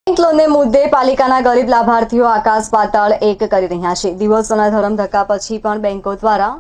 Bank લોનને મુદ્દે પાલિકાના ગરીબ લાભાર્થીઓ આકાશ પાતાળ એક કરી રહ્યા છે। દિવસોના ધરમધક્કા પછી પણ બેંકો દ્વારા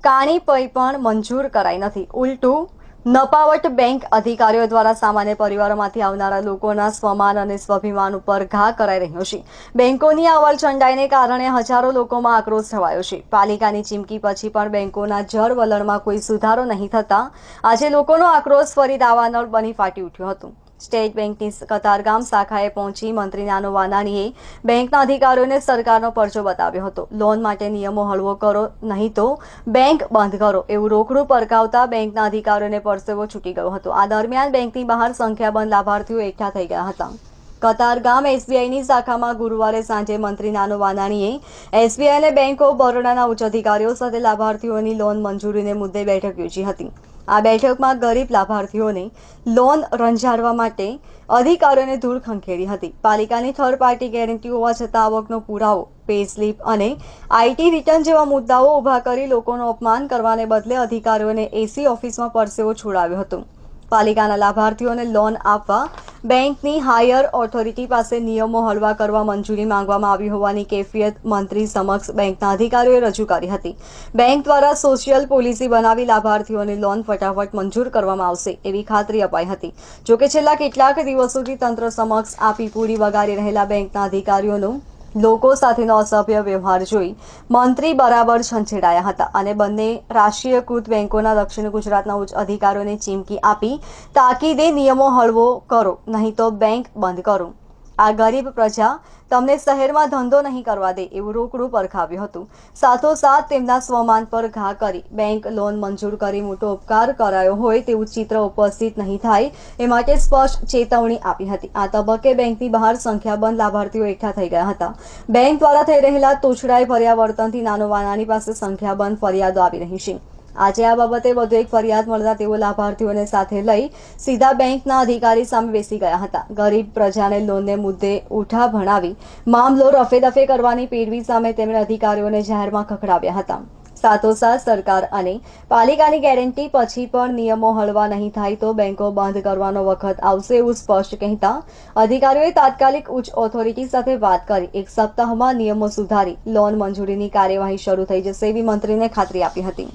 કાણી પૈ પણ મંજૂર કરાઈ નથી। ઉલટું નપાવટ બેંક અધિકારીઓ દ્વારા સામાન્ય પરિવારોમાંથી આવનારા લોકોના સ્વમાન અને સ્વાભિમાન ઉપર ઘા કરાઈ રહ્યો છે। બેંકોની અવલચંડાઈને કારણે હજારો લોકોમાં આક્રોશ છવાયો છે। પાલિકાની ચીમકી પછી પણ બેંકોના જળ વલણમાં કોઈ સુધારો નહીં થતા આજે લોકોનો આક્રોશ ફરી દાવાનળ બની ફાટી ઉઠ્યો હતો। સ્ટેટ બેંકની કતારગામ શાખાએ પહોંચી મંત્રી નાનો વાનાણીએ બેંકના અધિકારીઓને સરકારનો પરચો બતાવ્યો હતો। લોન માટે નિયમો હળવો કરો, નહીં તો બેંક બંધ કરો એવું રોકડું પરકાવતા બેંકના અધિકારીઓને પરસેવો છૂટી ગયો હતો। આ દરમિયાન બેંકની બહાર સંખ્યાબંધ લાભાર્થીઓ એકઠા થઈ ગયા હતા। કતારગામ એસબીઆઈની શાખામાં ગુરુવારે સાંજે મંત્રી નાનો વાનાણીએ એસબીઆઈ અને બેંક ઓફ બરોડાના ઉચ્ચ અધિકારીઓ સાથે લાભાર્થીઓની લોન મંજૂરીને મુદ્દે બેઠક યોજી હતી। આ બેઠકમાં ગરીબ લાભાર્થીઓને લોન રંજાડવા માટે અધિકારીઓને ધૂળ ખંખેરી હતી। પાલિકાની થર્ડ પાર્ટી ગેરંટી હોવા છતાં આવકનો પુરાવો, પે સ્લીપ અને આઈટી રિટર્ન જેવા મુદ્દાઓ ઊભા કરી લોકોનું અપમાન કરવાને બદલે અધિકારીઓને એસી ઓફિસમાં પરસેવો છોડાવ્યો હતો। પાલિકાના લાભાર્થીઓને લોન આપવા બેંકની હાયર ઓથોરિટી પાસે નિયમો હળવા કરવા મંજૂરી માંગવામાં આવી હોવાની કેફિયત મંત્રી સમક્ષ બેંકના અધિકારીઓએ રજૂ કરી હતી। બેંક દ્વારા સોશિયલ પોલિસી બનાવી લાભાર્થીઓની લોન ફટાફટ મંજૂર કરવામાં આવશે એવી ખાતરી અપાઈ હતી। જોકે છેલ્લા કેટલાક દિવસોથી તંત્ર સમક્ષ આપી પૂરી વગાડી રહેલા બેંકના અધિકારીઓનો લોકો સાથેનો અસભ્ય વ્યવહાર જોઈ મંત્રી બરાબર છંછેડાયા હતા અને બંને રાષ્ટ્રીયકૃત બેંકોના દક્ષિણ ગુજરાતના ઉચ્ચ અધિકારીઓને ચીમકી આપી તાકીદે નિયમો હળવો કરો, નહીં તો બેંક બંધ કરો। આ ગરીબ પ્રજા તમને શહેરમાં ધંધો નહીં કરવા દે એવું રોકડું પરખાવ્યું હતું। સાથોસાથ તેમના સ્વમાન પર ઘા કરી બેંક લોન મંજૂર કરી મોટો ઉપકાર કરાયો હોય તેવું ચિત્ર ઉપસ્થિત નહીં થાય એ માટે સ્પષ્ટ ચેતવણી આપી હતી। આ તબક્કે બેંકની બહાર સંખ્યાબંધ લાભાર્થીઓ એકઠા થઈ ગયા હતા। બેંક દ્વારા થઈ રહેલા તોછડાઈ ભર્યા વર્તનથી નાનો વાનાણી પાસે સંખ્યાબંધ ફરિયાદો આવી રહી છે। આજે આ બાબતે વધુ એક ફરિયાદ મળતા તેઓ લાભાર્થીઓને સાથે લઈ સીધા બેંકના અધિકારી સામે બેસી ગયા હતા। ગરીબ પ્રજાને લોનને મુદ્દે ઉઠા ભણાવી મામલો રફેદફે કરવાની પેરવી સામે તેમણે અધિકારીઓને જાહેરમાં ખખડાવ્યા હતા। સાથોસાથ સરકાર અને પાલિકાની ગેરંટી પછી પણ નિયમો હળવા નહીં થાય તો બેંકો બંધ કરવાનો વખત આવશે એવું સ્પષ્ટ કહેતા અધિકારીઓએ તાત્કાલિક ઉચ્ચ ઓથોરિટી સાથે વાત કરી એક સપ્તાહમાં નિયમો સુધારી લોન મંજૂરીની કાર્યવાહી શરૂ થઈ જશે એવી મંત્રીને ખાતરી આપી હતી।